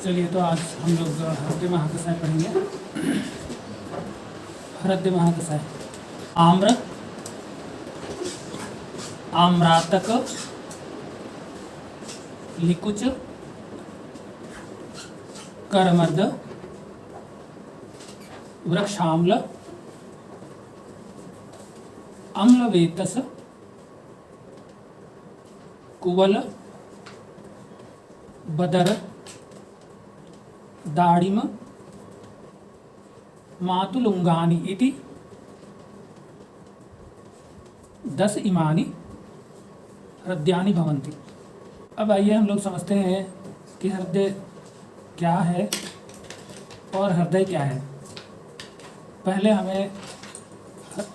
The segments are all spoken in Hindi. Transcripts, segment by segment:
चलिए, तो आज हम लोग हृदय महाकषाय पढ़ेंगे। हृदय महाकषाय। आम्र, आम्रातक, लिकुच, करमर्द, वृक्षाम्ल, अम्लवेतस, कुवल, बदर, दाड़िम, मातुलुंगानि इति 10 इमानि हृदयानि भवन्ति। अब आइए हम लोग समझते हैं कि हृदय क्या है और हृदय क्या है। पहले हमें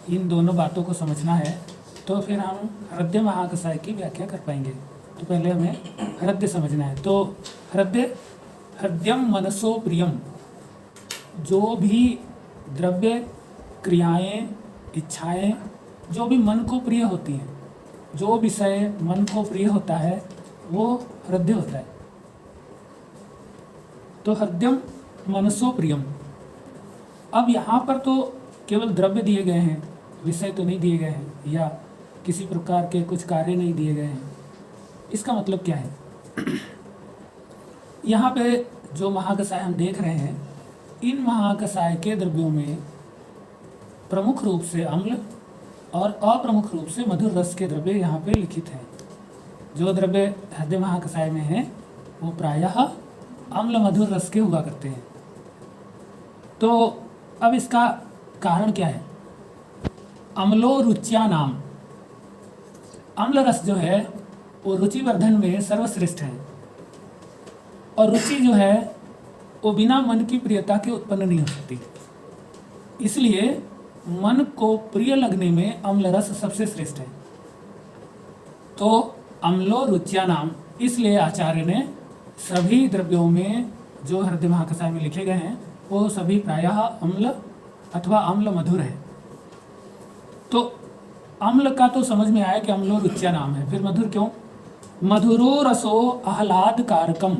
इन दोनों बातों को समझना है, तो फिर हम हृदय महाकषाय की व्याख्या कर पाएंगे। तो पहले हमें हृदय समझना है। तो हृदय, हृदयम मनसो प्रियम, जो भी द्रव्य, क्रियाएं, इच्छाएं जो भी मन को प्रिय होती हैं, जो विषय मन को प्रिय होता है वो हृदय होता है। तो हृदयम मनसो प्रियम। अब यहाँ पर तो केवल द्रव्य दिए गए हैं, विषय तो नहीं दिए गए हैं, या किसी प्रकार के कुछ कार्य नहीं दिए गए हैं। इसका मतलब क्या है? यहाँ पे जो महाकषाय हम देख रहे हैं, इन महाकषाय के द्रव्यों में प्रमुख रूप से अम्ल और अप्रमुख रूप से मधुर रस के द्रव्य यहाँ पे लिखित हैं। जो द्रव्य हृदय महाकषाय में हैं वो प्रायः अम्ल मधुर रस के हुआ करते हैं। तो अब इसका कारण क्या है? अम्लो रुच्या नाम। अम्ल रस जो है वो रुचिवर्धन में सर्वश्रेष्ठ है, और रुचि जो है वो बिना मन की प्रियता के उत्पन्न नहीं हो सकती। इसलिए मन को प्रिय लगने में अम्ल रस सबसे श्रेष्ठ है। तो अम्लो रुच्या नाम, इसलिए आचार्य ने सभी द्रव्यों में जो हृदय महाकषाय में लिखे गए हैं वो सभी प्रायः अम्ल अथवा अम्ल मधुर है। तो अम्ल का तो समझ में आया कि अम्लो रुच्या नाम है, फिर मधुर क्यों? मधुरो रसो आह्लाद कारकम।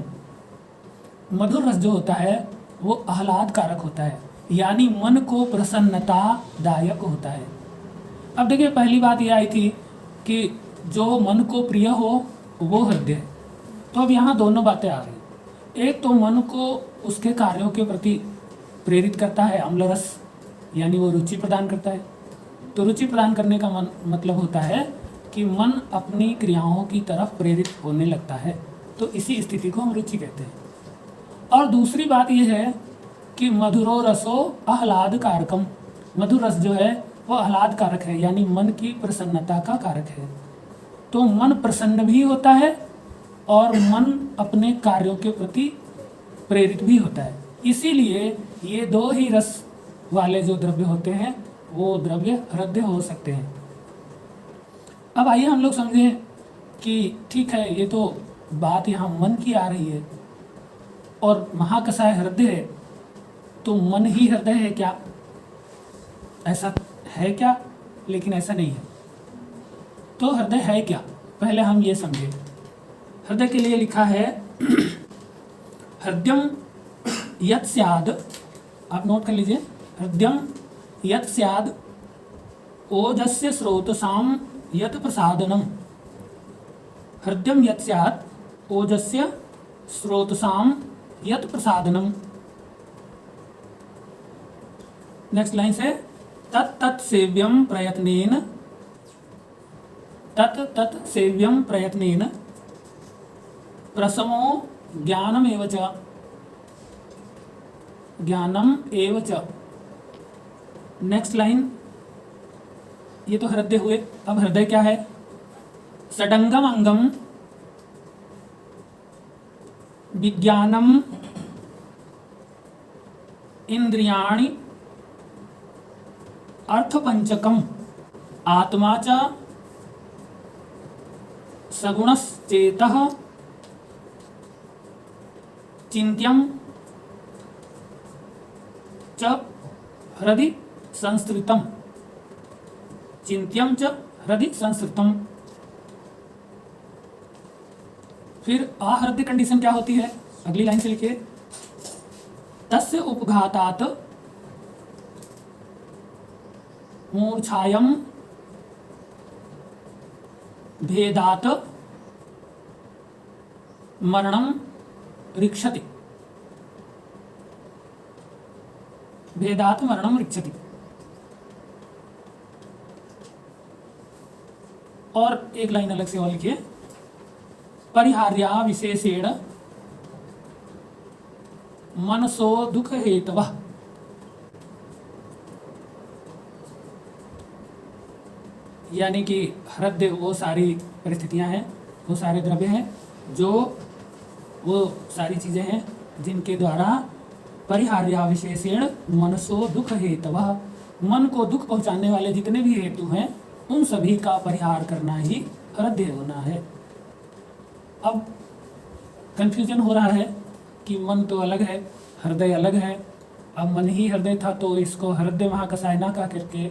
मधुर रस जो होता है वो आह्लाद कारक होता है, यानी मन को प्रसन्नता दायक होता है। अब देखिए, पहली बात यह आई थी कि जो मन को प्रिय हो वो हृदय है। तो अब यहाँ दोनों बातें आ रही। एक तो मन को उसके कार्यों के प्रति प्रेरित करता है अम्ल रस, यानी वो रुचि प्रदान करता है। तो रुचि प्रदान करने का मतलब होता है कि मन अपनी क्रियाओं की तरफ प्रेरित होने लगता है। तो इसी स्थिति को हम रुचि कहते हैं। और दूसरी बात यह है कि मधुरो रसो आह्लाद कारकम। मधुर रस जो है वो आह्लाद कारक है, यानी मन की प्रसन्नता का कारक है। तो मन प्रसन्न भी होता है और मन अपने कार्यों के प्रति प्रेरित भी होता है। इसीलिए ये दो ही रस वाले जो द्रव्य होते हैं वो द्रव्य हृदय हो सकते हैं। अब आइए हम लोग समझें कि ठीक है, ये तो बात यहाँ मन की आ रही है और महाकषाय हृदय है, तो मन ही हृदय है क्या? ऐसा है क्या? लेकिन ऐसा नहीं है। तो हृदय है क्या, पहले हम ये समझें। हृदय के लिए लिखा है हृदयम यत् स्याद, आप नोट कर लीजिए, हृदयम यत् स्याद ओजस्य स्रोतसाम यत् प्रसादनम। हृदयम यत् स्याद ओजस्य स्रोतसाम यत् प्रसादनम। नेक्स्ट लाइन से तत् सेव्यम प्रयत्नेन, तत् सेव्यम प्रयत्नेन प्रसमो ज्ञानम एव च, ज्ञानम एव च। नेक्स्ट लाइन, ये तो हृदय हुए। अब हृदय क्या है? षडंगम अंगम विज्ञानम इंद्रियाणि अर्थपंचकम आत्मा च सगुणश्चेतः चिन्त्यं च हृदि संस्कृतम, चिन्त्यं च हृदि संस्कृतम। फिर आहृदय कंडीशन क्या होती है? अगली लाइन से लिखिए, तस्य उपघातात् मूर्छायं भेदात् मरणं ऋक्षति। भेदात् मरणं ऋक्षति। और एक लाइन अलग से और लिखिए, परिहार्या विशेषेण मनसो दुख हेतवः। यानी कि हृदय वो सारी परिस्थितियां हैं, वो सारे द्रव्य हैं, जो वो सारी चीजें हैं जिनके द्वारा परिहार्या विशेषेण मनसो दुख हेतवः, मन को दुख पहुंचाने वाले जितने भी हेतु हैं उन सभी का परिहार करना ही हृदय होना है। अब कंफ्यूजन हो रहा है कि मन तो अलग है, हृदय अलग है। अब मन ही हृदय था तो इसको हृदय महाकसाय ना कह करके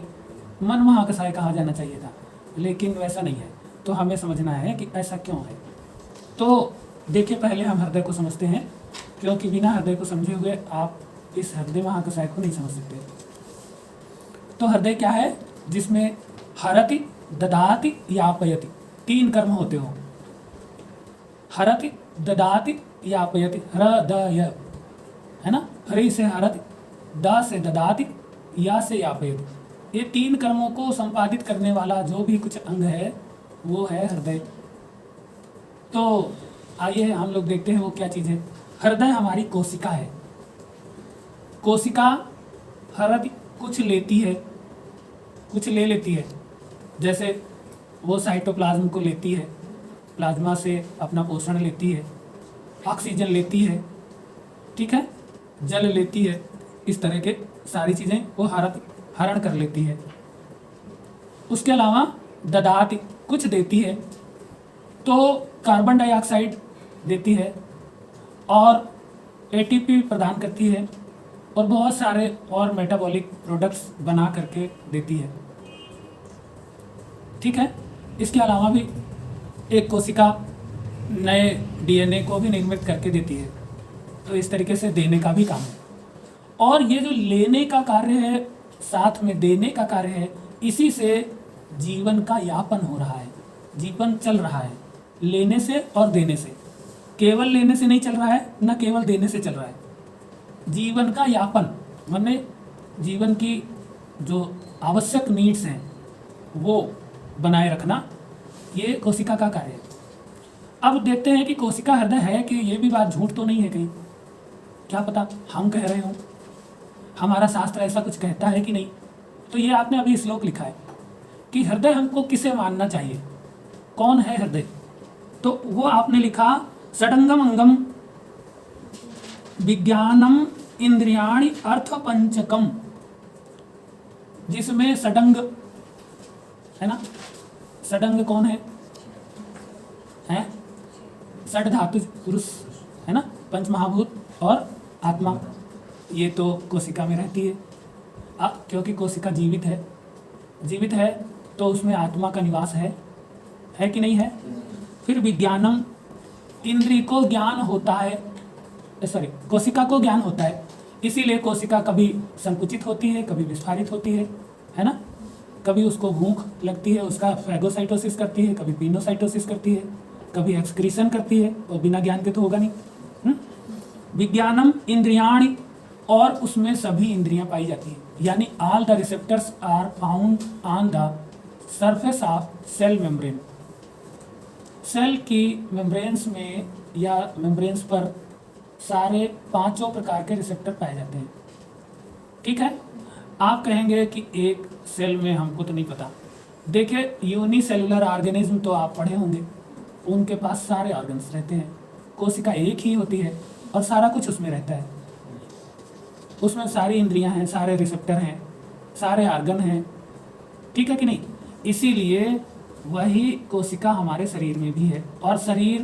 मन महाकसाय कहा जाना चाहिए था, लेकिन वैसा नहीं है। तो हमें समझना है कि ऐसा क्यों है। तो देखिए, पहले हम हृदय को समझते हैं, क्योंकि बिना हृदय को समझे हुए आप इस हृदय महाकसाय को नहीं समझ सकते। तो हृदय क्या है? जिसमें हरति, ददाति, यापयति तीन कर्म होते हो। हरति, ददाति, यापयति। हृदय है ना, हरि से हरति, द से ददाति, या से यापयति। ये तीन कर्मों को संपादित करने वाला जो भी कुछ अंग है वो है हृदय। तो आइए हम लोग देखते हैं वो क्या चीज़ है। हृदय हमारी कोशिका है। कोशिका हृदय कुछ लेती है, कुछ ले लेती है। जैसे वो साइटोप्लाज्म को लेती है, प्लाज्मा से अपना पोषण लेती है, ऑक्सीजन लेती है, ठीक है, जल लेती है, इस तरह के सारी चीज़ें वो हरण कर लेती है। उसके अलावा ददाति कुछ देती है, तो कार्बन डाइऑक्साइड देती है और एटीपी प्रदान करती है और बहुत सारे और मेटाबॉलिक प्रोडक्ट्स बना करके देती है, ठीक है। इसके अलावा भी एक कोशिका नए डीएनए को भी निर्मित करके देती है। तो इस तरीके से देने का भी काम है। और ये जो लेने का कार्य है, साथ में देने का कार्य है, इसी से जीवन का यापन हो रहा है, जीवन चल रहा है, लेने से और देने से। केवल लेने से नहीं चल रहा है, न केवल देने से चल रहा है। जीवन का यापन माने जीवन की जो आवश्यक नीड्स हैं वो बनाए रखना, ये कोशिका का कार्य है। अब देखते हैं कि कोशिका हृदय है कि ये भी बात झूठ तो नहीं है कहीं। क्या पता हम कह रहे हो, हमारा शास्त्र ऐसा कुछ कहता है कि नहीं। तो ये आपने अभी श्लोक लिखा है कि हृदय हमको किसे मानना चाहिए, कौन है हृदय। तो वो आपने लिखा षडंगम अंगम विज्ञानम इंद्रियाणि अर्थ पंचकम, जिसमें षडंग है ना। षडंग कौन है? षड धातु पुरुष है ना, पंच महाभूत और आत्मा, ये तो कोशिका में रहती है। क्योंकि कोशिका जीवित है, जीवित है तो उसमें आत्मा का निवास है कि नहीं है। फिर विज्ञानम, इंद्रिय को ज्ञान होता है, कोशिका को ज्ञान होता है, इसीलिए कोशिका कभी संकुचित होती है, कभी विस्फारित होती है ना। कभी उसको भूख लगती है, उसका फैगोसाइटोसिस करती है, कभी पिनोसाइटोसिस करती है, कभी एक्सक्रीशन करती है, और बिना ज्ञान के तो होगा नहीं। विज्ञानम इंद्रियाणि, और उसमें सभी इंद्रियां पाई जाती हैं, यानी all the receptors are found on the surface of cell membrane. Cell की मेम्ब्रेन्स में या मेम्ब्रेन्स पर सारे पांचों प्रकार के रिसेप्टर पाए जाते हैं, ठीक है। आप कहेंगे कि एक सेल में हमको तो नहीं पता। देखिए, यूनिसेलुलर ऑर्गेनिज्म तो आप पढ़े होंगे, उनके पास सारे ऑर्गन्स रहते हैं। कोशिका एक ही होती है और सारा कुछ उसमें रहता है। उसमें सारी इंद्रियां हैं, सारे रिसेप्टर हैं, सारे ऑर्गन हैं, ठीक है कि नहीं। इसीलिए वही कोशिका हमारे शरीर में भी है, और शरीर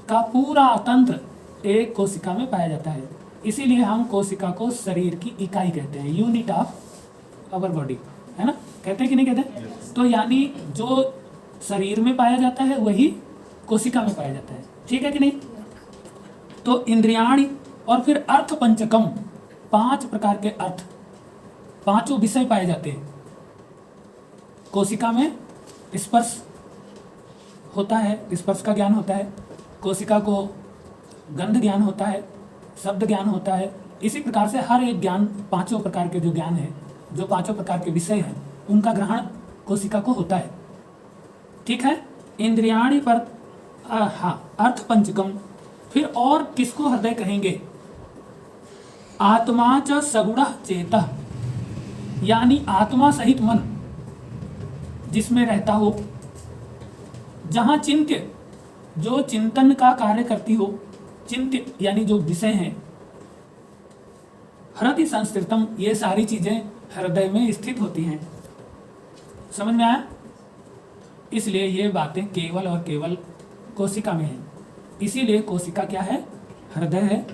का पूरा तंत्र एक कोशिका में पाया जाता है। इसीलिए हम कोशिका को शरीर की इकाई कहते हैं, यूनिट ऑफ आवर बॉडी, है ना। कहते हैं कि नहीं कहते? तो यानी जो शरीर में पाया जाता है वही कोशिका में पाया जाता है, ठीक है कि नहीं। तो इंद्रियाणि, और फिर अर्थ पंचकम, 5 प्रकार के अर्थ, 5 विषय पाए जाते हैं। कोशिका में स्पर्श होता है, स्पर्श का ज्ञान होता है। कोशिका को गंध ज्ञान होता है, शब्द ज्ञान होता है। इसी प्रकार से हर एक ज्ञान, 5 प्रकार के जो ज्ञान है, जो 5 प्रकार के विषय हैं, उनका ग्रहण कोशिका को होता है। ठीक है। इंद्रियाणि पर अर्थ पंचकम। फिर और किसको हृदय कहेंगे? आत्मा च सगुण चेतः, यानी आत्मा सहित मन जिसमें रहता हो, जहां चिंत्य, जो चिंतन का कार्य करती हो, चिंत्य यानी जो विषय हैं, हृदय संस्थितम, ये सारी चीजें हृदय में स्थित होती हैं। समझ में आया? इसलिए ये बातें केवल और केवल कोशिका में है। इसीलिए कोशिका क्या है? हृदय है।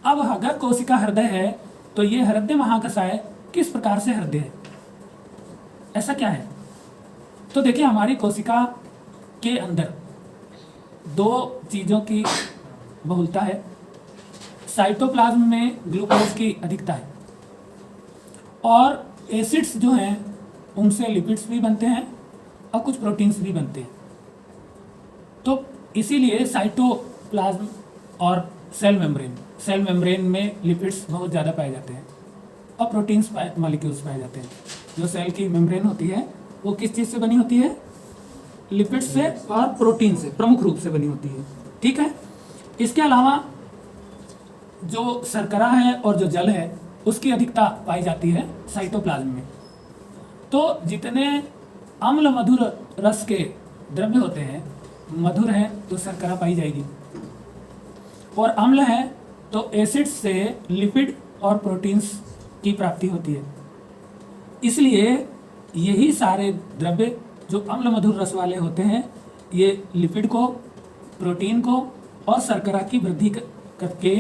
अब अगर कोशिका हृदय है तो ये हृदय महाकसाय किस प्रकार से हृदय है? ऐसा क्या है? तो देखिए, हमारी कोशिका के अंदर 2 चीजों की बहुलता है। साइटोप्लाज्म में ग्लूकोज की अधिकता है और एसिड्स जो हैं उनसे लिपिड्स भी बनते हैं और कुछ प्रोटीन्स भी बनते हैं। तो इसीलिए साइटोप्लाज्म और सेल मेम्ब्रेन में लिपिड्स बहुत ज़्यादा पाए जाते हैं और प्रोटीन्स मॉलिक्यूल्स पाए जाते हैं। जो सेल की मेम्ब्रेन होती है वो किस चीज़ से बनी होती है? लिपिड्स से और प्रोटीन से प्रमुख रूप से बनी होती है। ठीक है। इसके अलावा जो शर्करा है और जो जल है उसकी अधिकता पाई जाती है साइटोप्लाज्म में। तो जितने अम्ल मधुर रस के द्रव्य होते हैं, मधुर है तो शर्करा पाई जाएगी, और अम्ल है तो एसिड से लिपिड और प्रोटीन्स की प्राप्ति होती है। इसलिए यही सारे द्रव्य जो अम्ल मधुर रस वाले होते हैं, ये लिपिड को, प्रोटीन को और शर्करा की वृद्धि करके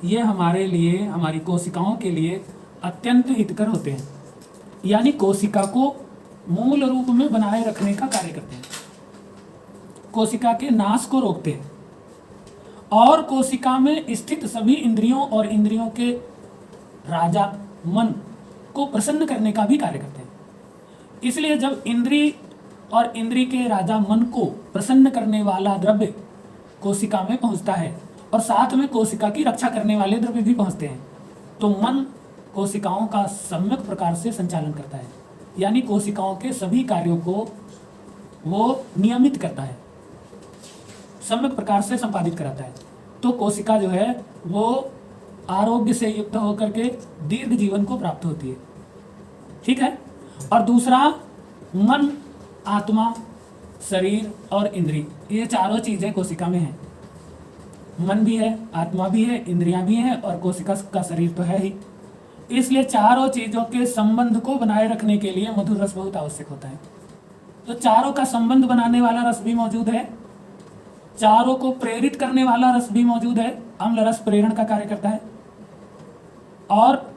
ये हमारे लिए, हमारी कोशिकाओं के लिए अत्यंत हितकर होते हैं। यानी कोशिका को मूल रूप में बनाए रखने का कार्य करते हैं, कोशिका के नाश को रोकते हैं और कोशिका में स्थित सभी इंद्रियों और इंद्रियों के राजा मन को प्रसन्न करने का भी कार्य करते हैं। इसलिए जब इंद्री और इंद्री के राजा मन को प्रसन्न करने वाला द्रव्य कोशिका में पहुंचता है और साथ में कोशिका की रक्षा करने वाले द्रव्य भी पहुंचते हैं, तो मन कोशिकाओं का सम्यक प्रकार से संचालन करता है। यानी कोशिकाओं के सभी कार्यों को वो नियमित करता है, सम्यक प्रकार से संपादित कराता है। तो कोशिका जो है वो आरोग्य से युक्त होकर के दीर्घ जीवन को प्राप्त होती है। ठीक है। और दूसरा, मन, आत्मा, शरीर और इंद्री, ये चारों चीजें कोशिका में हैं। मन भी है, आत्मा भी है, इंद्रियां भी हैं और कोशिका का शरीर तो है ही। इसलिए चारों चीजों के संबंध को बनाए रखने के लिए मधुर रस बहुत आवश्यक होता है। तो चारों का संबंध बनाने वाला रस भी मौजूद है, चारों को प्रेरित करने वाला रस भी मौजूद है। अम्ल रस प्रेरण का कार्य करता है और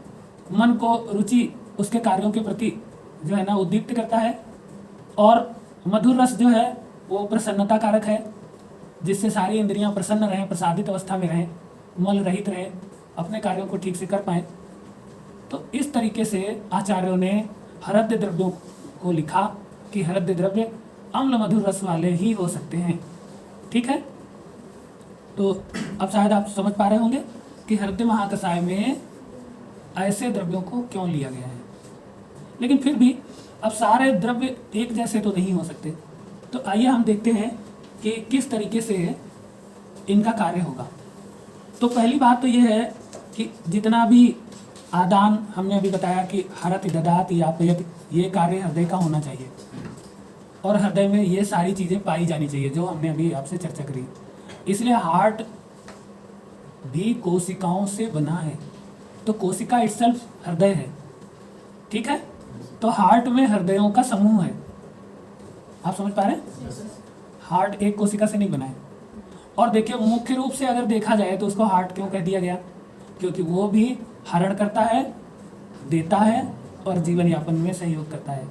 मन को रुचि, उसके कार्यों के प्रति जो है ना उद्दीप्त करता है। और मधुर रस जो है वो प्रसन्नता कारक है, जिससे सारी इंद्रियां प्रसन्न रहें, प्रसादित अवस्था में रहें, मल रहित रहें, अपने कार्यों को ठीक से कर पाएं। तो इस तरीके से आचार्यों ने हृदय द्रव्यों को लिखा कि हृदय द्रव्य अम्ल मधुर रस वाले ही हो सकते हैं। ठीक है। तो अब शायद आप समझ पा रहे होंगे कि हृदय महाकसाय में ऐसे द्रव्यों को क्यों लिया गया है। लेकिन फिर भी अब सारे द्रव्य एक जैसे तो नहीं हो सकते, तो आइए हम देखते हैं कि किस तरीके से इनका कार्य होगा। तो पहली बात तो यह है कि जितना भी आदान हमने अभी बताया कि हरति ददाति यापयति, ये कार्य हृदय का होना चाहिए और हृदय में ये सारी चीज़ें पाई जानी चाहिए जो हमने अभी आपसे चर्चा करी। इसलिए हार्ट भी कोशिकाओं से बना है, तो कोशिका इटसेल्फ हृदय है। ठीक है। तो हार्ट में हृदयों का समूह है। आप समझ पा रहे हैं? हार्ट एक कोशिका से नहीं बना है। और देखिए, मुख्य रूप से अगर देखा जाए तो उसको हार्ट क्यों कह दिया गया? क्योंकि वो भी हरण करता है, देता है और जीवन यापन में सहयोग करता है,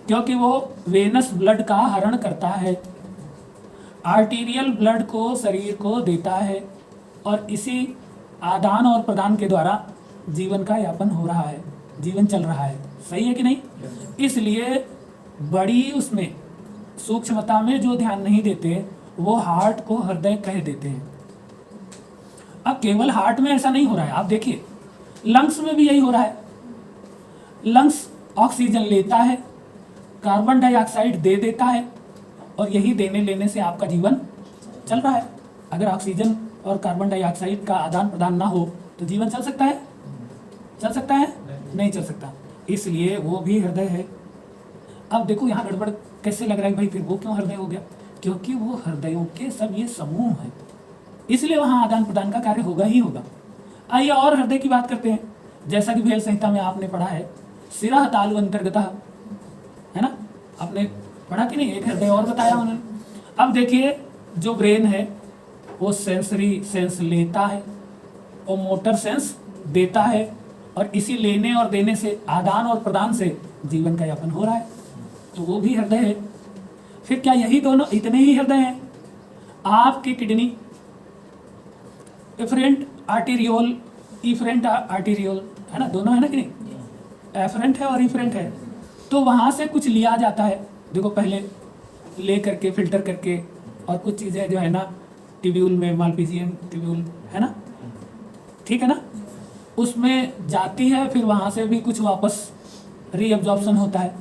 क्योंकि वो वेनस ब्लड का हरण करता है, आर्टीरियल ब्लड को शरीर को देता है और इसी आदान और प्रदान के द्वारा जीवन का यापन हो रहा है, जीवन चल रहा है। सही है कि नहीं? इसलिए बड़ी उसमें सूक्ष्मता में जो ध्यान नहीं देते वो हार्ट को हृदय कह देते हैं। अब केवल हार्ट में ऐसा नहीं हो रहा है, आप देखिए लंग्स में भी यही हो रहा है। लंग्स ऑक्सीजन लेता है, कार्बन डाइऑक्साइड दे देता है, और यही देने लेने से आपका जीवन चल रहा है। अगर ऑक्सीजन और कार्बन डाइऑक्साइड का आदान प्रदान ना हो तो जीवन चल सकता है? चल सकता है? नहीं चल सकता। इसलिए वो भी हृदय है। अब देखो यहाँ गड़बड़ कैसे लग रहा है भाई, फिर वो क्यों हृदय हो गया? क्योंकि वो हृदयों के सब ये समूह है, इसलिए वहाँ आदान प्रदान का कार्य होगा ही होगा। आइए और हृदय की बात करते हैं। जैसा कि भेल संहिता में आपने पढ़ा है, सिरह तालु अंतर्गत, है ना? आपने पढ़ा कि नहीं? एक हृदय और बताया उन्होंने। अब देखिए जो ब्रेन है वो सेंसरी सेंस लेता है और मोटर सेंस देता है, और इसी लेने और देने से, आदान और प्रदान से जीवन का यापन हो रहा है, तो वो भी हृदय है। फिर क्या यही दोनों इतने ही हृदय हैं? आपकी kidney, afferent arteriole, efferent arteriole, है ना? दोनों है ना कि नहीं? एफरेंट है और इफरेंट है। तो वहाँ से कुछ लिया जाता है, देखो पहले ले करके फिल्टर करके, और कुछ चीज़ें जो है ना ट्यूब्यूल में, मालपीजियन ट्यूब्यूल, है ना? ठीक है ना? उसमें जाती है, फिर वहाँ से भी कुछ वापस रीअब्जॉर्प्शन होता है,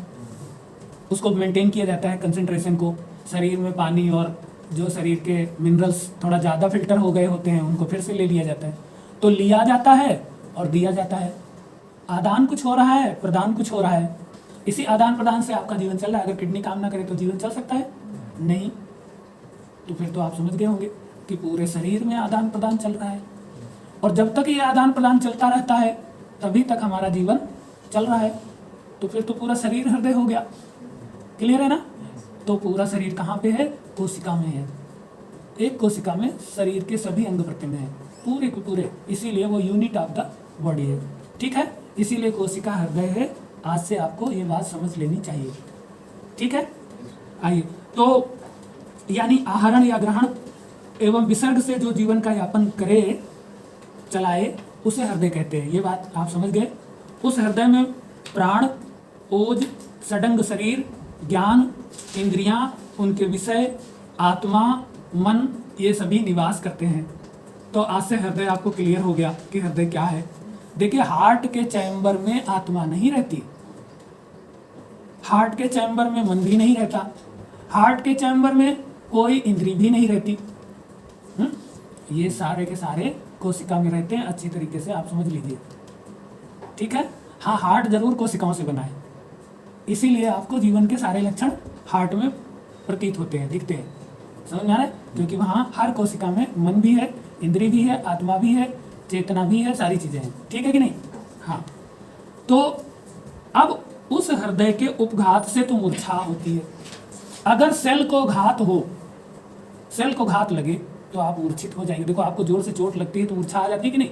उसको मेंटेन किया जाता है कंसंट्रेशन को। शरीर में पानी और जो शरीर के मिनरल्स थोड़ा ज़्यादा फिल्टर हो गए होते हैं उनको फिर से ले लिया जाता है। तो लिया जाता है और दिया जाता है। आदान कुछ हो रहा है, प्रदान कुछ हो रहा है। इसी आदान प्रदान से आपका जीवन चल रहा है। अगर किडनी काम ना करे तो जीवन चल सकता है? नहीं। तो फिर तो आप समझ गए होंगे कि पूरे शरीर में आदान प्रदान चल रहा है, और जब तक ये आदान प्रदान चलता रहता है तभी तक हमारा जीवन चल रहा है। तो फिर तो पूरा शरीर हृदय हो गया। क्लियर है ना? तो पूरा शरीर कहाँ पे है? कोशिका में है। एक कोशिका में शरीर के सभी अंग प्रत्यंग हैं, पूरे के पूरे। इसीलिए वो यूनिट ऑफ द बॉडी है। ठीक है? इसीलिए कोशिका हृदय है। आज से आपको ये बात समझ लेनी चाहिए। ठीक है? आइए, तो यानी आहरण या ग्रहण एवं विसर्ग से जो जीवन का यापन करे, चलाए, उसे हृदय कहते हैं। ये बात आप समझ गए? उस हृदय में प्राण, ओज, सडंग शरीर, ज्ञान, इंद्रियां, उनके विषय, आत्मा, मन, ये सभी निवास करते हैं। तो आज से हृदय आपको क्लियर हो गया कि हृदय क्या है। देखिए हार्ट के चैम्बर में आत्मा नहीं रहती, हार्ट के चैम्बर में मन भी नहीं रहता, हार्ट के चैम्बर में कोई इंद्री भी नहीं रहती। ये सारे के सारे कोशिका में रहते हैं। अच्छी तरीके से आप समझ लीजिए। ठीक है? हाँ, हार्ट जरूर कोशिकाओं से बना है, इसीलिए आपको जीवन के सारे लक्षण हार्ट में प्रतीत होते हैं, दिखते हैं। समझ में आ रहा है? क्योंकि वहाँ हर कोशिका में मन भी है, इंद्री भी है, आत्मा भी है, चेतना भी है, सारी चीजें हैं। ठीक है कि नहीं? हाँ। तो अब उस हृदय के उपघात से तो मूर्छा होती है। अगर सेल को घात हो, सेल को घात लगे तो आप मूर्छित हो जाएंगे। देखो आपको जोर से चोट लगती है तो मूर्छा आ जाती है कि नहीं?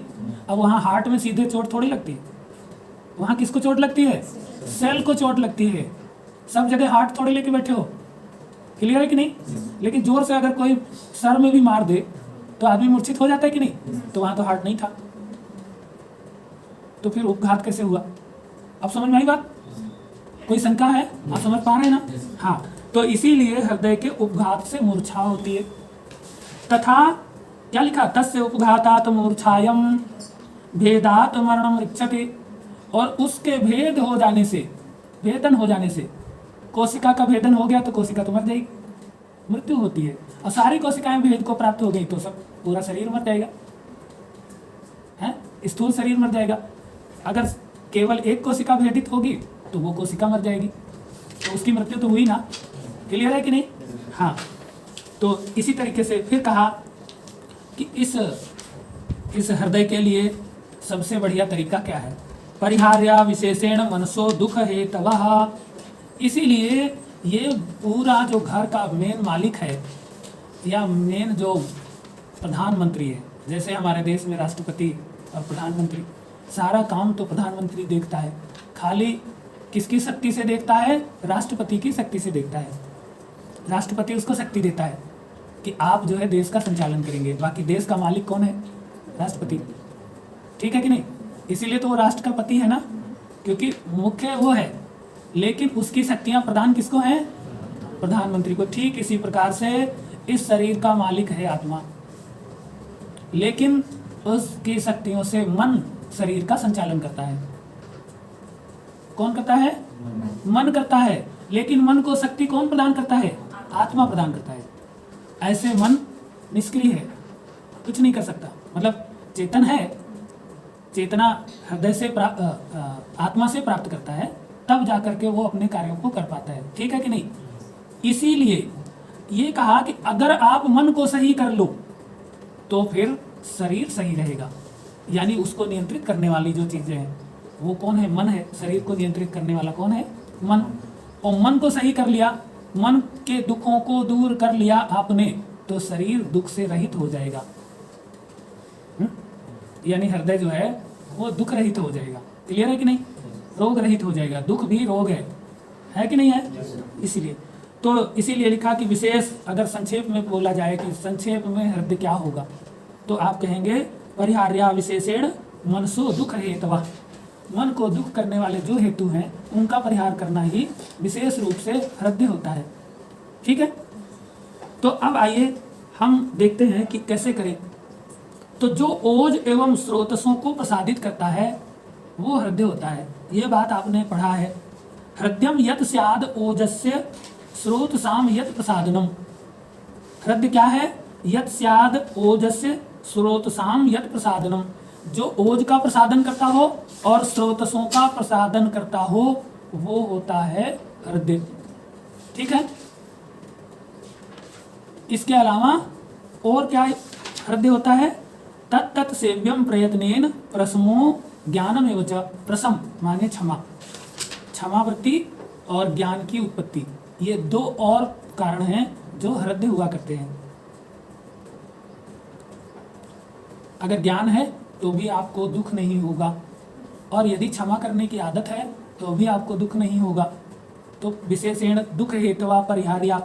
अब वहाँ हार्ट में सीधे चोट थोड़ी लगती है, वहाँ किसको चोट लगती है? सेल को चोट लगती है। सब जगह हार्ट थोड़े लेके बैठे हो। क्लियर है कि नहीं? लेकिन जोर से अगर कोई सर में भी मार दे तो आदमी मूर्छित हो जाता है कि नहीं? तो वहाँ तो हार्ट नहीं था, तो फिर उपघात कैसे हुआ? अब समझ में आई बात? कोई शंका है? आप समझ पा रहे हैं ना? हाँ। तो इसीलिए हृदय के उपघात से मूर्छा होती है। तथा क्या लिखा? तस्य उपघातात मूर्छायम भेदात मरणम ऋक्षते। और उसके भेद हो जाने से, भेदन हो जाने से, कोशिका का भेदन हो गया तो कोशिका तो मर जाएगी, मृत्यु होती है। और सारी कोशिकाएं भेद को प्राप्त हो गई तो सब पूरा शरीर मर जाएगा, है? स्थूल शरीर मर जाएगा। अगर केवल एक कोशिका भेदित होगी तो वो कोशिका मर जाएगी, तो उसकी मृत्यु तो हुई ना। क्लियर है कि नहीं? हाँ। तो इसी तरीके से फिर कहा कि इस हृदय के लिए सबसे बढ़िया तरीका क्या है? परिहार्या विशेषेण मनसो दुख हेतवः। इसीलिए ये पूरा जो घर का मेन मालिक है या मेन जो प्रधानमंत्री है, जैसे हमारे देश में राष्ट्रपति और प्रधानमंत्री, सारा काम तो प्रधानमंत्री देखता है। खाली किसकी शक्ति से देखता है? राष्ट्रपति की शक्ति से देखता है। राष्ट्रपति उसको शक्ति देता है कि आप जो है देश का संचालन करेंगे। बाकी देश का मालिक कौन है? राष्ट्रपति। ठीक है कि नहीं? इसीलिए तो वो राष्ट्र का पति है ना, क्योंकि मुख्य वो है, लेकिन उसकी शक्तियां प्रदान किसको हैं? प्रधानमंत्री को। ठीक इसी प्रकार से इस शरीर का मालिक है आत्मा, लेकिन उसकी शक्तियों से मन शरीर का संचालन करता है। कौन करता है? मन करता है। लेकिन मन को शक्ति कौन प्रदान करता है? आत्मा प्रदान करता है। ऐसे मन निष्क्रिय है, कुछ नहीं कर सकता। मतलब चेतन है, चेतना हृदय से आत्मा से प्राप्त करता है, तब जाकर के वो अपने कार्यों को कर पाता है। ठीक है कि नहीं? इसीलिए ये कहा कि अगर आप मन को सही कर लो तो फिर शरीर सही रहेगा। यानी उसको नियंत्रित करने वाली जो चीजें हैं वो कौन है? मन है। शरीर को नियंत्रित करने वाला कौन है? मन। और मन को सही कर लिया, मन के दुखों को दूर कर लिया आपने, तो शरीर दुख से रहित हो जाएगा। यानी हृदय जो है वो दुख रहित हो जाएगा। क्लियर है कि नहीं? रोग रहित हो जाएगा। दुख भी रोग है कि नहीं है? इसीलिए लिखा कि विशेष, अगर संक्षेप में बोला जाए कि संक्षेप में हृदय क्या होगा, तो आप कहेंगे परिहार्या विशेषेण मनसो दुख हेतवा। मन को दुख करने वाले जो हेतु हैं उनका परिहार करना ही विशेष रूप से हृदय होता है। ठीक है? तो अब आइए हम देखते हैं कि कैसे करें। तो जो ओज एवं स्रोतसों को प्रसादित करता है वो हृदय होता है। ये बात आपने पढ़ा है। हृदयम यत् स्याद ओजस्य स्रोतसाम यत् प्रसादनम। हृदय क्या है? यत् स्याद ओजस्य स्रोतसाम यत् प्रसादनम। जो ओज का प्रसादन करता हो और स्रोतसों का प्रसादन करता हो वो होता है हृदय। ठीक है? इसके अलावा और क्या हृदय होता है? तत्त सेव्यम प्रयत्नेन प्रसमो ज्ञानम एवं च। प्रसम माने क्षमा, क्षमावृत्ति और ज्ञान की उत्पत्ति, ये दो और कारण हैं जो हृदय हुआ करते हैं। अगर ज्ञान है तो भी आपको दुख नहीं होगा, और यदि क्षमा करने की आदत है तो भी आपको दुख नहीं होगा। तो विशेषण दुख हेतवा परिहार्या।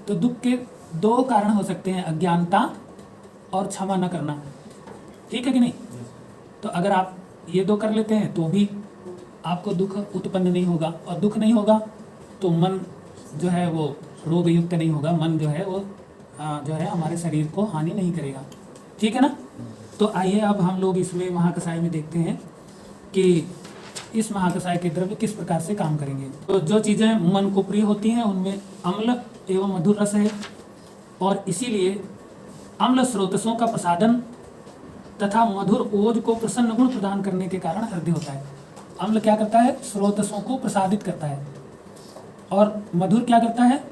तो दुख के दो कारण हो सकते हैं, अज्ञानता और क्षमा न करना। ठीक है कि नहीं? तो अगर आप ये दो कर लेते हैं तो भी आपको दुख उत्पन्न नहीं होगा, और दुख नहीं होगा तो मन जो है वो रोग युक्त नहीं होगा। मन जो है वो जो है हमारे शरीर को हानि नहीं करेगा। ठीक है ना? तो आइए अब हम लोग इसमें महाकषाय में देखते हैं कि इस महाकषाय के द्रव्य किस प्रकार से काम करेंगे। तो जो चीज़ें मन को प्रिय होती हैं उनमें अम्ल एवं मधुर रस है, और इसीलिए अम्ल स्रोतसों का प्रसादन तथा मधुर ओज को प्रसन्न गुण प्रदान करने के कारण हृदय होता है। अम्ल क्या करता है? स्रोतसों को प्रसादित करता है, और मधुर क्या करता है?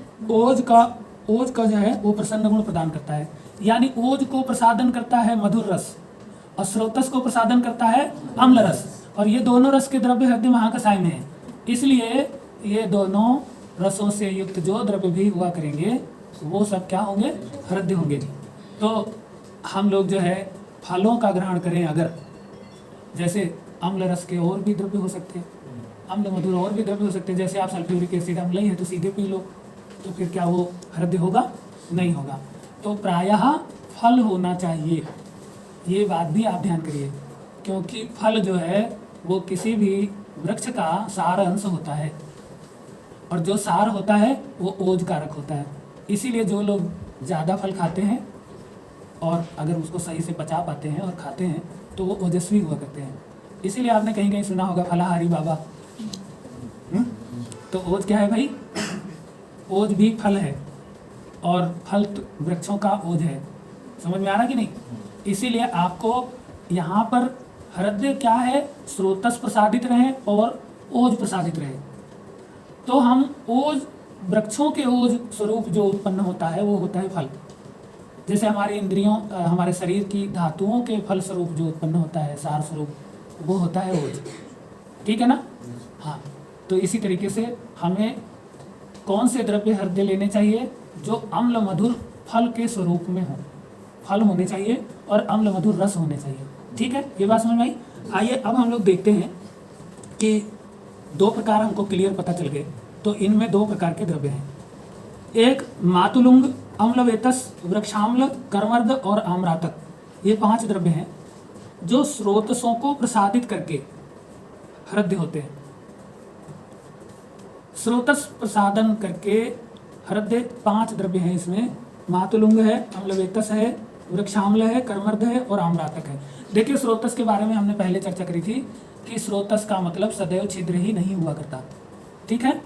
ओज का जो है वो प्रसन्न गुण प्रदान करता है। यानी ओज को प्रसादन करता है मधुर रस, और स्रोतस को प्रसादन करता है अम्ल रस, और ये दोनों रस के द्रव्य हृदय महाकषाय में है। इसलिए ये दोनों रसों से युक्त जो द्रव्य भी हुआ करेंगे वो सब क्या होंगे? हृदय होंगे। तो हम लोग जो है फलों का ग्रहण करें, अगर जैसे अम्ल रस के और भी द्रव्य हो सकते हैं, अम्ल मधुर और भी द्रव्य हो सकते हैं। जैसे आप सल्फ्यूरिक एसिड अम्ल ही है तो सीधे पी लो, तो फिर क्या वो हृदय होगा? नहीं होगा। तो प्रायः फल होना चाहिए, ये बात भी आप ध्यान करिए, क्योंकि फल जो है वो किसी भी वृक्ष का सार अंश होता है, और जो सार होता है वो ओज कारक होता है। इसीलिए जो लोग ज़्यादा फल खाते हैं और अगर उसको सही से पचा पाते हैं और खाते हैं तो वो ओजस्वी हुआ करते हैं। इसीलिए आपने कहीं कहीं सुना होगा फलाहारी बाबा। तो ओज क्या है भाई? ओज भी फल है, और फल वृक्षों का ओज है। समझ में आ रहा कि नहीं? इसीलिए आपको यहाँ पर हृदय क्या है? स्रोतस प्रसादित रहे और ओज प्रसादित रहे। तो हम ओज, वृक्षों के ओज स्वरूप जो उत्पन्न होता है वो होता है फल। जैसे हमारी इंद्रियों, हमारे शरीर की धातुओं के फल स्वरूप जो उत्पन्न होता है सार स्वरूप, वो होता है ओज। ठीक है ना? हाँ। तो इसी तरीके से हमें कौन से द्रव्य हृदय लेने चाहिए? जो अम्ल मधुर फल के स्वरूप में हो, फल होने चाहिए और अम्ल मधुर रस होने चाहिए। ठीक है? ये बात समझ में आई? आइए अब हम लोग देखते हैं कि दो प्रकार हमको क्लियर पता चल गए। तो इनमें दो प्रकार के द्रव्य हैं। एक मातुलुंग, अम्लवेतस, वृक्षाम्ल, कर्मर्द और आम्रातक, ये 5 द्रव्य हैं। जो स्रोतसों को प्रसादित करके हृदय होते हैं। स्रोतस प्रसादन करके हृदय 5 द्रव्य हैं इसमें। मातुलुंग है, अम्लवेतस है, वृक्षाम्ल है, कर्मर्ध है और आम्रातक है। देखिए स्रोतस के बारे में हमने पहले चर्चा करी थी कि स्रोतस का मतलब सदैव छिद्र ही नहीं हुआ करता, ठीक है।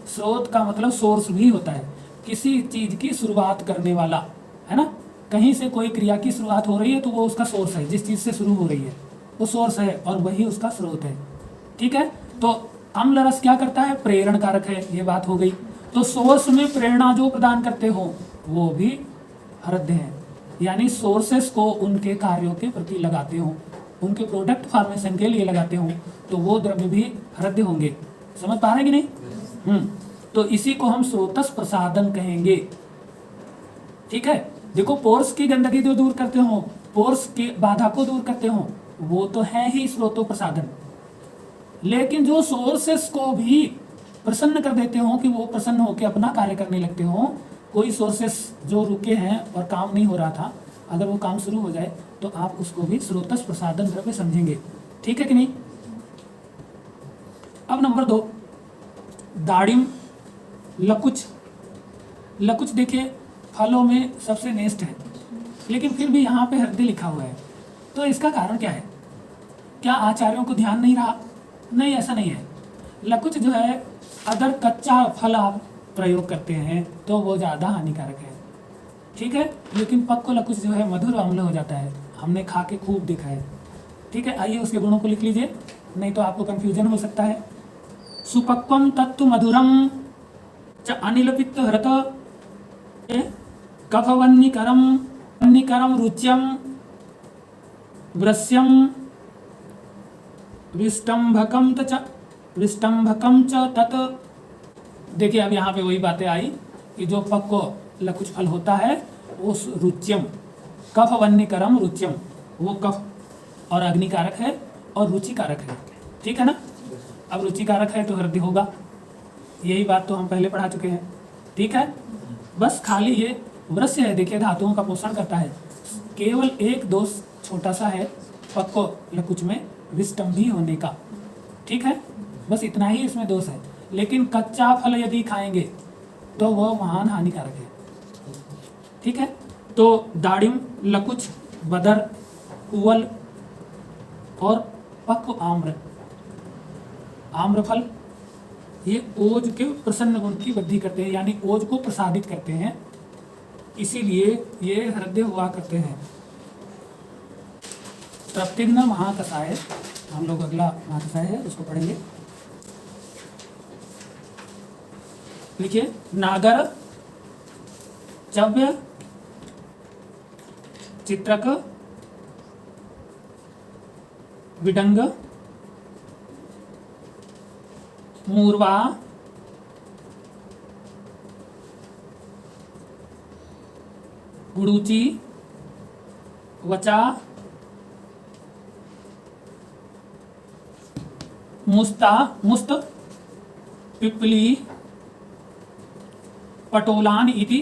स्रोत का मतलब सोर्स भी होता है, किसी चीज की शुरुआत करने वाला, है ना। कहीं से कोई क्रिया की शुरुआत हो रही है तो वो उसका सोर्स है, जिस चीज से शुरू हो रही है वो सोर्स है और वही उसका स्रोत है, ठीक है। तो अम्ल रस क्या करता है, प्रेरण कारक है, ये बात हो गई। तो सोर्स में प्रेरणा जो प्रदान करते हो वो भी हृदय है, यानी सोर्सेस को उनके कार्यों के प्रति लगाते हो, उनके प्रोडक्ट फॉर्मेशन के लिए लगाते हो, तो वो द्रव्य भी हृदय होंगे। समझ पा रहे कि नहीं? तो इसी को हम स्रोतस प्रसादन कहेंगे, ठीक है। देखो पोर्स की गंदगी जो दूर करते हो, पोर्स की बाधा को दूर करते हो, वो तो है ही स्रोतो प्रसादन। लेकिन जो सोर्सेस को भी प्रसन्न कर देते हो कि वो प्रसन्न होकर अपना कार्य करने लगते हो, कोई सोर्सेस जो रुके हैं और काम नहीं हो रहा था, अगर वो काम शुरू हो जाए तो आप उसको भी स्रोतस प्रसादन द्रव्य समझेंगे, ठीक है कि नहीं। अब नंबर 2, दाड़िम लकुच। लकुच देखिए फलों में सबसे नेक्स्ट है, लेकिन फिर भी यहाँ पे हृदय लिखा हुआ है, तो इसका कारण क्या है? क्या आचार्यों को ध्यान नहीं रहा? नहीं, ऐसा नहीं है। लकुच जो है अगर कच्चा फल आप प्रयोग करते हैं तो वो ज़्यादा हानिकारक है, ठीक है। लेकिन पक्को लकुच जो है मधुर अम्ल हो जाता है, हमने खा के खूब देखा है, ठीक है। आइए उसके गुणों को लिख लीजिए, नहीं तो आपको कंफ्यूजन हो सकता है। सुपक्वम तत्तु मधुरम च अनिलपित हृत कफवन्निकरम वन्निकरम रुच्यम वृस्यम विष्टम्भकम च तत्। देखिए अब यहाँ पे वही बातें आई कि जो पक्को लकुच फल होता है वो रुच्यम, कफ वन्निकरम रुच्यम, वो कफ और अग्निकारक है और रुचिकारक है, ठीक है ना। अब रुचिकारक है तो हृदय होगा, यही बात तो हम पहले पढ़ा चुके हैं, ठीक है। बस खाली ये वृस्य है, देखिए धातुओं का पोषण करता है। केवल एक दोष छोटा सा है पक्को लकुच में, विष्टम्भी होने का, ठीक है। बस इतना ही इसमें दोष है, लेकिन कच्चा फल यदि खाएंगे तो वह महान हानिकारक है, ठीक है। तो दाड़िम, लकुच, बदर, कुवल और पक्व आम्र, आम्रफल, ये ओज के प्रसन्न गुण की वृद्धि करते हैं, यानी ओज को प्रसादित करते हैं, इसीलिए ये हृदय हुआ करते हैं। तृप्तिघ्न महाकषाय, हम लोग अगला महाकषाय है उसको पढ़ेंगे। लिखिए नागर, चव्य, चित्रक, विडंग, मूर्वा, गुड़ूची, वचा, मुस्त, पिप्पली, पटोलान इति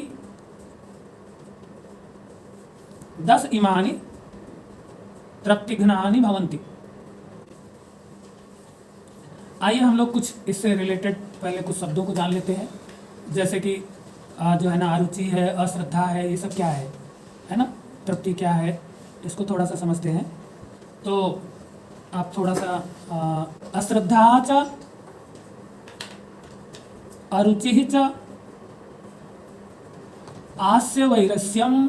10 इमानि तृप्तिघ्नानि भवन्ति। आइए हम लोग कुछ इससे रिलेटेड पहले कुछ शब्दों को जान लेते हैं, जैसे कि जो है ना अरुचि है, अश्रद्धा है, ये सब क्या है ना, तृप्ति क्या है, इसको थोड़ा सा समझते हैं। तो आप थोड़ा सा अश्रद्धा च अरुचि च आस्य वैरस्यम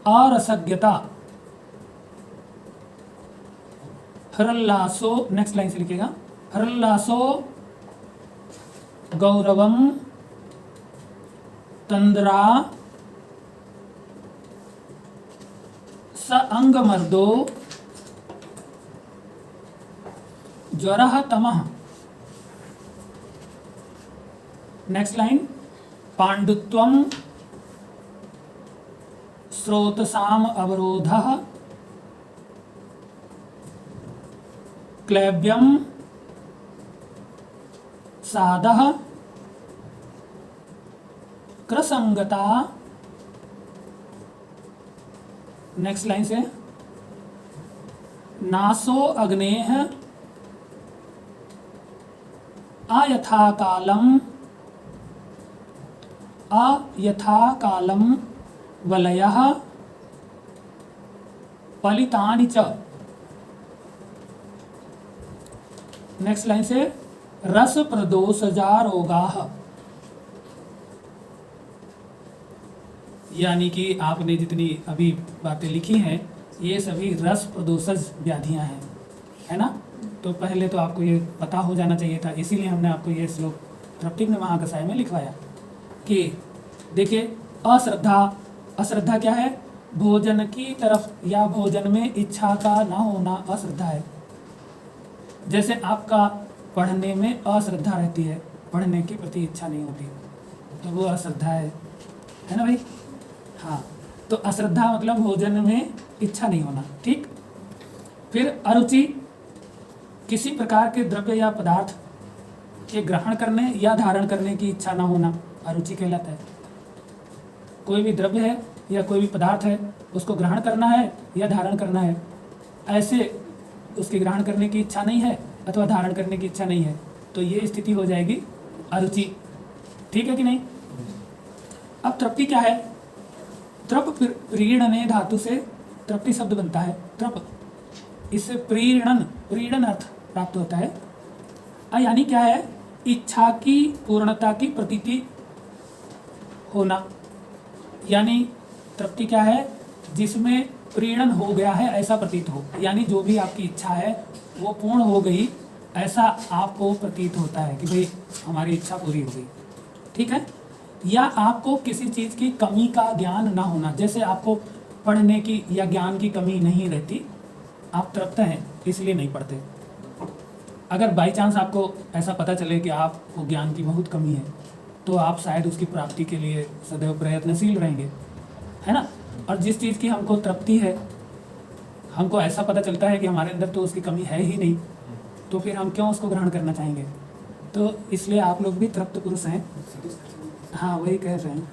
अरसज्ञता हरल्लासो, नेक्स्ट लाइन से लिखिएगा, हरल्लासो गौरवम तंद्रा स अंगमर्दो ज्वरः तमः। नेक्स्ट लाइन, पांडुत्वम स्रोतसाम अवरोधः क्लैब्यम साधः कृसंगता नेक्स्ट लाइन से, नासो अग्नेह अयथा कालम वलयः पलितानि च। नेक्स्ट लाइन से, रस प्रदोषजा रोगाः, यानी कि आपने जितनी अभी बातें लिखी हैं ये सभी रस प्रदोषज व्याधियां हैं, है ना। तो पहले तो आपको ये पता हो जाना चाहिए था, इसीलिए हमने आपको ये श्लोक तृप्तिग्न महाकसाय में लिखवाया कि देखिए, अश्रद्धा क्या है? भोजन की तरफ या भोजन में इच्छा का ना होना अश्रद्धा है। जैसे आपका पढ़ने में अश्रद्धा रहती है, पढ़ने की प्रति इच्छा नहीं होती, तो वो अश्रद्धा है ना भाई। हाँ, तो अश्रद्धा मतलब भोजन में इच्छा नहीं होना, ठीक। फिर अरुचि, किसी प्रकार के द्रव्य या पदार्थ के ग्रहण करने या धारण करने की इच्छा ना होना अरुचि कहलाता है। कोई भी द्रव्य है या कोई भी पदार्थ है, उसको ग्रहण करना है या धारण करना है, ऐसे उसके ग्रहण करने की इच्छा नहीं है अथवा धारण करने की इच्छा नहीं है, तो ये स्थिति हो जाएगी अरुचि, ठीक है कि नहीं। अब तृप्ति क्या है? तृप प्रीणने धातु से तृप्ति शब्द बनता है, तृप, इससे प्रीणन अर्थ प्राप्त होता है। यानी क्या है? इच्छा की पूर्णता की प्रतीति होना, यानी तृप्ति क्या है? जिसमें प्रीणन हो गया है ऐसा प्रतीत हो, यानी जो भी आपकी इच्छा है वो पूर्ण हो गई ऐसा आपको प्रतीत होता है कि भाई हमारी इच्छा पूरी हो गई, ठीक है। या आपको किसी चीज़ की कमी का ज्ञान ना होना, जैसे आपको पढ़ने की या ज्ञान की कमी नहीं रहती, आप तृप्त हैं इसलिए नहीं पढ़ते। अगर बाई चांस आपको ऐसा पता चले कि आपको ज्ञान की बहुत कमी है, तो आप शायद उसकी प्राप्ति के लिए सदैव प्रयत्नशील रहेंगे, है ना। और जिस चीज़ की हमको तृप्ति है, हमको ऐसा पता चलता है कि हमारे अंदर तो उसकी कमी है ही नहीं, तो फिर हम क्यों उसको ग्रहण करना चाहेंगे। तो इसलिए आप लोग भी तृप्त पुरुष हैं। हाँ, वही कह रहे हैं।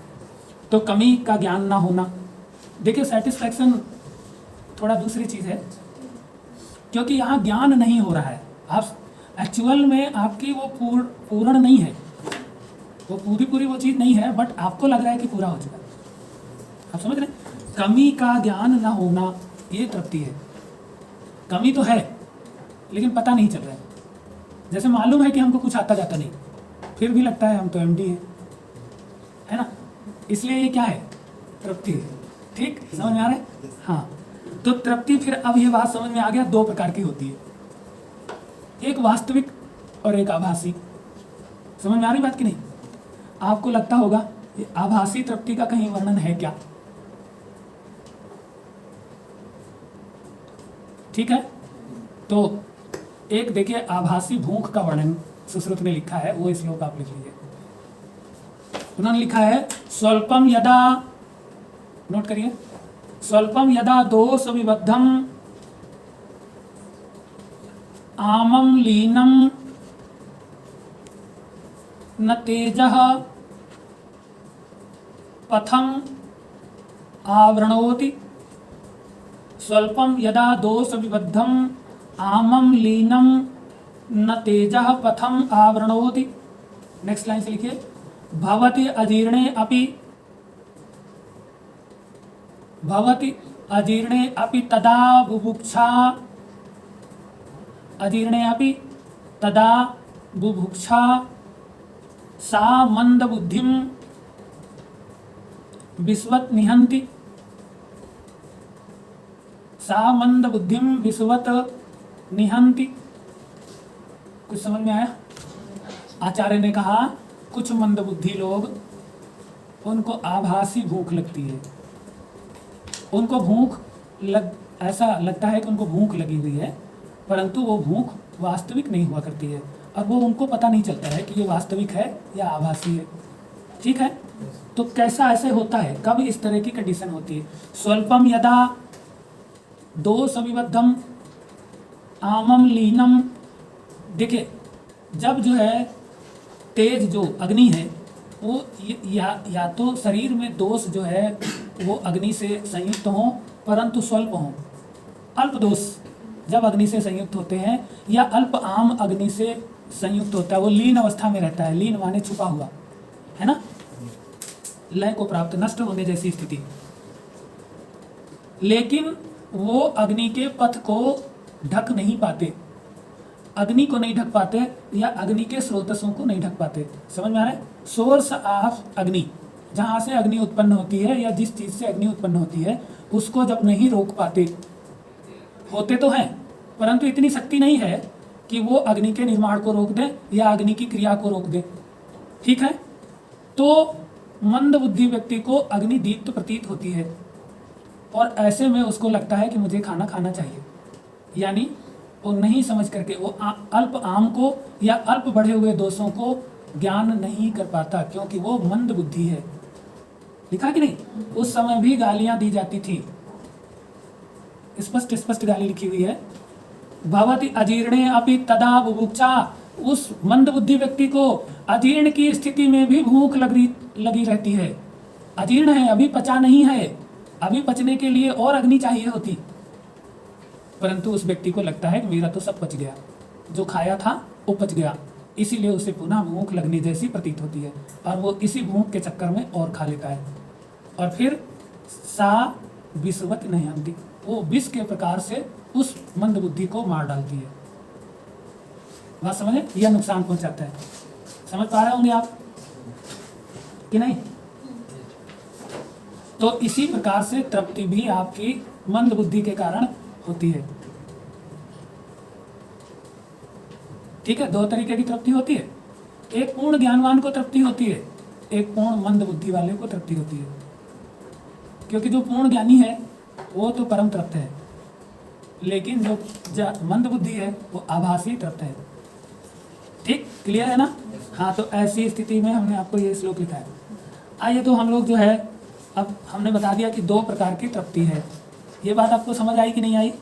तो कमी का ज्ञान ना होना, देखिए सेटिस्फैक्शन थोड़ा दूसरी चीज़ है, क्योंकि यहाँ ज्ञान नहीं हो रहा है, आप एक्चुअल में आपकी वो पूर्ण नहीं है, वो पूरी वो चीज़ नहीं है, बट आपको लग रहा है कि पूरा हो चुका है। आप समझ रहे हैं? कमी का ज्ञान ना होना ये तृप्ति है। कमी तो है लेकिन पता नहीं चल रहा है, जैसे मालूम है कि हमको कुछ आता जाता नहीं, फिर भी लगता है हम तो एमडी हैं, है ना। इसलिए ये क्या है? तृप्ति है, ठीक, समझ में आ रहा है। हाँ, तो तृप्ति, फिर अब ये बात समझ में आ गया, दो प्रकार की होती है, एक वास्तविक और एक आभासी। समझ में आ रही बात कि नहीं? आपको लगता होगा ये आभासी तृप्ति का कहीं वर्णन है क्या? ठीक है, तो एक देखिए आभासी भूख का वर्णन सुश्रुत ने लिखा है, वो श्लोक आप लिख लीजिए। उन्होंने लिखा है, स्वल्पम यदा, नोट करिए, स्वल्पम यदा दोष विबद्धम आमम लीनम न तेजः पथम आवृणोति। स्वल्पम यदा दोष विबद्धम आमम लीनम न तेजः पथम आवृणोति। नेक्स्ट लाइन से लिखिए, भवति अजीर्णे अपि तदा बुभुक्षा सा मंद बुद्धिम विस्वत निहंति। सा मंद बुद्धिम विस्वत निहंति। कुछ समझ में आया? आचार्य ने कहा कुछ मंद बुद्धि लोग, उनको आभासी भूख लगती है, उनको ऐसा लगता है कि उनको भूख लगी हुई है, परंतु वो भूख वास्तविक नहीं हुआ करती है, और वो उनको पता नहीं चलता है कि ये वास्तविक है या आभासी है, ठीक है। तो कैसा ऐसे होता है, कब इस तरह की कंडीशन होती है? स्वल्पम यदा दोष विबद्धम आमम लीनम। देखिए, जब जो है तेज जो अग्नि है वो या तो शरीर में दोष जो है वो अग्नि से संयुक्त हो परंतु स्वल्प हों। अल्प दोष जब अग्नि से संयुक्त होते हैं या अल्प आम अग्नि से संयुक्त होता है, वो लीन अवस्था में रहता है। लीन माने छुपा हुआ, है ना, लय को प्राप्त, नष्ट होने जैसी स्थिति। लेकिन वो अग्नि के पथ को ढक नहीं पाते, अग्नि को नहीं ढक पाते या अग्नि के स्रोतसों को नहीं ढक पाते। समझ में आ रहा है? सोर्स ऑफ अग्नि, जहाँ से अग्नि उत्पन्न होती है या जिस चीज़ से अग्नि उत्पन्न होती है, उसको जब नहीं रोक पाते, होते तो हैं परंतु इतनी शक्ति नहीं है कि वो अग्नि के निर्माण को रोक दे या अग्नि की क्रिया को रोक दे। ठीक है, तो मंद बुद्धि व्यक्ति को अग्नि दीप्त प्रतीत होती है और ऐसे में उसको लगता है कि मुझे खाना खाना चाहिए, यानी वो नहीं समझ करके वो अल्प आम को या अल्प बढ़े हुए दोषों को ज्ञान नहीं कर पाता, क्योंकि वो मंद बुद्धि है। लिखा कि नहीं? उस समय भी गालियां दी जाती थी, स्पष्ट स्पष्ट गाली लिखी हुई है। भवति अजीर्णे अपि तदा बुभुक्षा, उस मंद बुद्धि व्यक्ति को अजीर्ण की स्थिति में भी भूख लगी रहती है। अजीर्ण है, अभी पचा नहीं है, अभी पचने के लिए और अग्नि चाहिए होती, परंतु उस व्यक्ति को लगता है कि मेरा तो सब पच गया, जो खाया था वो पच गया, इसीलिए उसे पुनः भूख लगने जैसी प्रतीत होती है और वो इसी भूख के चक्कर में और खा लेता है और फिर सा विषवत नहीं आती, वो विष के प्रकार से उस मंद बुद्धि को मार डालती है। बात समझे? यह नुकसान पहुंचाता है। समझ पा रहे होंगे आप कि नहीं? तो इसी प्रकार से तृप्ति भी आपकी मंद बुद्धि के कारण होती है। ठीक है, दो तरीके की तृप्ति होती है, एक पूर्ण ज्ञानवान को तृप्ति होती है, एक पूर्ण मंद बुद्धि वाले को तृप्ति होती है। क्योंकि जो पूर्ण ज्ञानी है वो तो परम तृप्त है, लेकिन जो मंद बुद्धि है वो आभासी तृप्त है। ठीक, क्लियर है ना? हाँ, तो ऐसी स्थिति में हमने आपको ये श्लोक लिखा है। आइए, तो हम लोग जो है, अब हमने बता दिया कि दो प्रकार की तृप्ति है। ये बात आपको समझ आई कि नहीं आई?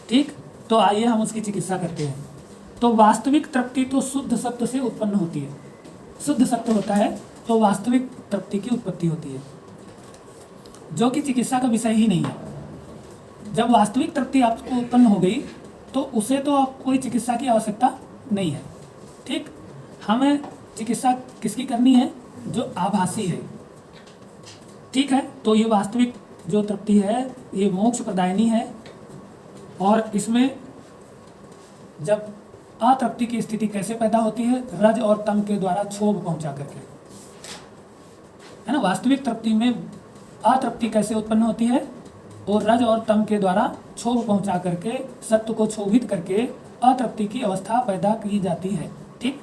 ठीक, तो आइए हम उसकी चिकित्सा करते हैं। तो वास्तविक तृप्ति तो शुद्ध सत्व से उत्पन्न होती है। शुद्ध सत्व होता है तो वास्तविक तृप्ति की उत्पत्ति होती है, जो कि चिकित्सा का विषय ही नहीं है। जब वास्तविक तृप्ति आपको उत्पन्न हो गई तो उसे तो आप कोई चिकित्सा की आवश्यकता नहीं है। ठीक, हमें चिकित्सा किसकी करनी है? जो आभासी है। ठीक है, तो ये वास्तविक जो तृप्ति है ये मोक्ष प्रदायिनी है और इसमें जब अतृप्ति की स्थिति कैसे पैदा होती है? रज और तम के द्वारा क्षोभ पहुंचा करके, है ना। वास्तविक तृप्ति में अतृप्ति कैसे उत्पन्न होती है? और रज और तम के द्वारा क्षोभ पहुंचा करके, सत्व को क्षोभित करके अतृप्ति की अवस्था पैदा की जाती है। ठीक,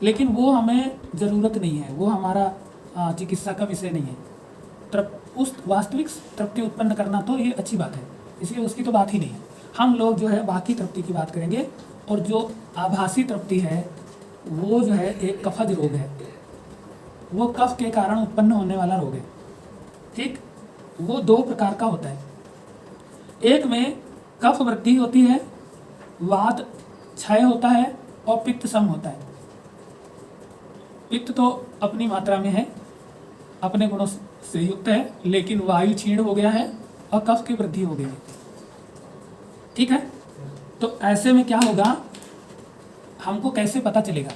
लेकिन वो हमें ज़रूरत नहीं है, वो हमारा चिकित्सा का विषय नहीं है। उस वास्तविक तृप्ति उत्पन्न करना तो ये अच्छी बात है, इसलिए उसकी तो बात ही नहीं है। हम लोग जो है बाकी तृप्ति की बात करेंगे। और जो आभासी तृप्ति है वो जो है एक कफज रोग है, वो कफ के कारण उत्पन्न होने वाला रोग है। ठीक, वो दो प्रकार का होता है। एक में कफ वृद्धि होती है, वात क्षय होता है और पित्त सम होता है। पित्त तो अपनी मात्रा में है, अपने गुणों से युक्त है, लेकिन वायु क्षीण हो गया है और कफ की वृद्धि हो गई है। ठीक है, तो ऐसे में क्या होगा? हमको कैसे पता चलेगा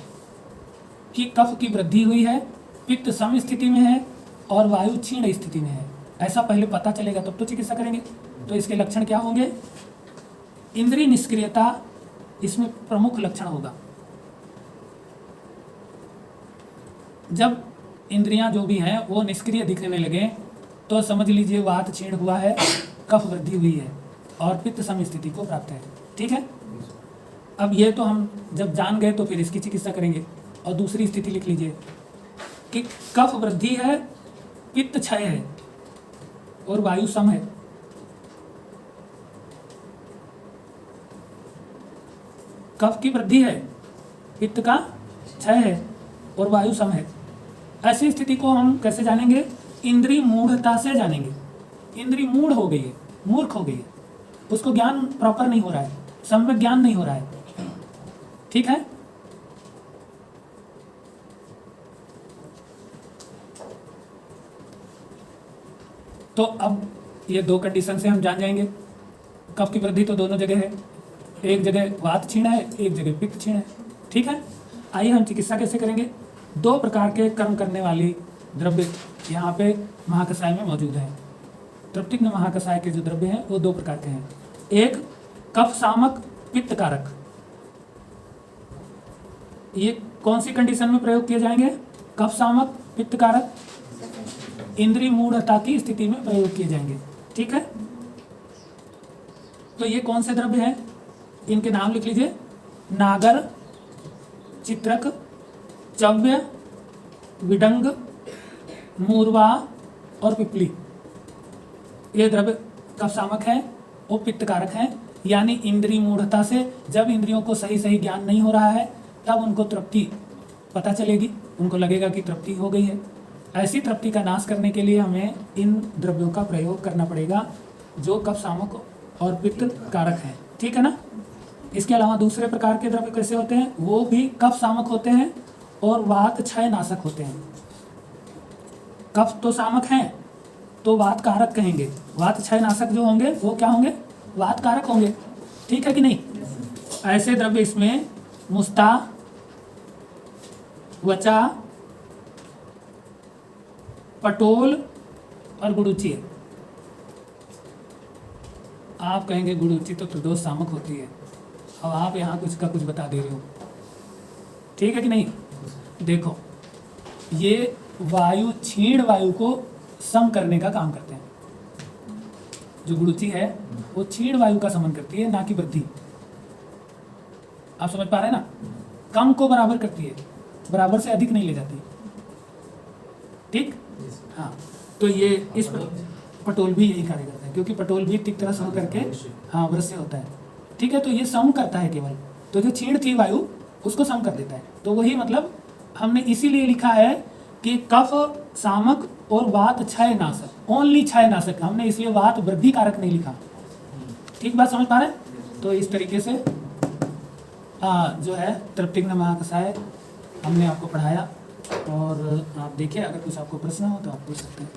कि कफ की वृद्धि हुई है, पित्त सम स्थिति में है और वायु क्षीण स्थिति में है? ऐसा पहले पता चलेगा तब तो चिकित्सा करेंगे। तो इसके लक्षण क्या होंगे? इंद्रिय निष्क्रियता इसमें प्रमुख लक्षण होगा। जब इंद्रियां जो भी हैं वो निष्क्रिय दिखने लगे तो समझ लीजिए वात क्षीण हुआ है, कफ वृद्धि हुई है और पित्त सम स्थिति को प्राप्त है। ठीक है, अब ये तो हम जब जान गए तो फिर इसकी चिकित्सा करेंगे। और दूसरी स्थिति लिख लीजिए कि कफ वृद्धि है, पित्त क्षय है और वायु सम है। कफ की वृद्धि है, पित्त का क्षय है और वायु सम है। ऐसी स्थिति को हम कैसे जानेंगे? इंद्रिय मूढ़ता से जानेंगे। इंद्रिय मूढ़ हो गई है, मूर्ख हो गई है, उसको ज्ञान प्रॉपर नहीं हो रहा है, सम्यक ज्ञान नहीं हो रहा है। ठीक है, तो अब ये दो कंडीशन से हम जान जाएंगे। कफ की वृद्धि तो दोनों जगह है, एक जगह वात क्षीण है, एक जगह पित्त क्षीण है। ठीक है, आइए हम चिकित्सा कैसे करेंगे। दो प्रकार के कर्म करने वाली द्रव्य यहाँ पे महाकषाय में मौजूद है। तृप्तिग्न महाकषाय के जो द्रव्य हैं वो दो प्रकार के हैं। एक कफ सामक पित्त कारक, ये कौन सी कंडीशन में प्रयोग किए जाएंगे? कफ सामक पित्त कारक इंद्रिय मूढ़ता की स्थिति में प्रयोग किए जाएंगे। ठीक है, तो ये कौन से द्रव्य हैं? इनके नाम लिख लीजिए। नागर, चित्रक, चव्य, विडंग, मूर्वा और पिपली। ये द्रव्य कफ सामक है और पित्त कारक है, यानी इंद्रिय मूढ़ता से जब इंद्रियों को सही सही ज्ञान नहीं हो रहा है तब उनको तृप्ति पता चलेगी, उनको लगेगा कि तृप्ति हो गई है। ऐसी तृप्ति का नाश करने के लिए हमें इन द्रव्यों का प्रयोग करना पड़ेगा जो कफ सामक और पित्त कारक हैं। ठीक है ना। इसके अलावा दूसरे प्रकार के द्रव्य कैसे होते हैं? वो भी कफ सामक होते हैं और वात क्षय नाशक होते हैं। कफ तो सामक हैं तो वात कारक कहेंगे, वात क्षय नाशक जो होंगे वो क्या होंगे? वात कारक होंगे। ठीक है कि नहीं। ऐसे द्रव्य इसमें मुस्ता, वचा, पटोल और गुड़ुचि है। आप कहेंगे गुड़ुचि तो प्रदोष सामक होती है, अब आप यहाँ कुछ का कुछ बता दे रहे हो। ठीक है कि नहीं। देखो, ये वायु क्षीण वायु को सम करने का काम करते हैं। जो गुड़ुचि है वो क्षीण वायु का समन करती है, ना कि वृद्धि। आप समझ पा रहे हैं ना। कम को बराबर करती है, बराबर से अधिक नहीं ले जाती। ठीक। हाँ, तो ये इस पटोल भी यही कार्य करता है, क्योंकि पटोल भी तिक्त रस होकर के हाँ वृष से होता है। ठीक है, तो ये सम करता है केवल, तो जो क्षीण थी वायु उसको सम कर देता है। तो वही मतलब हमने इसीलिए लिखा है कि कफ सामक और वात क्षय नाशक, ओनली क्षय नाशक, हमने इसलिए वात वृद्धि कारक नहीं लिखा। ठीक बात समझ पा रहे हैं। तो इस तरीके से जो है तृप्तिग्न महाकषाय हमने आपको पढ़ाया, और आप देखिए अगर कुछ आपको प्रश्न हो तो आप पूछ सकते हैं।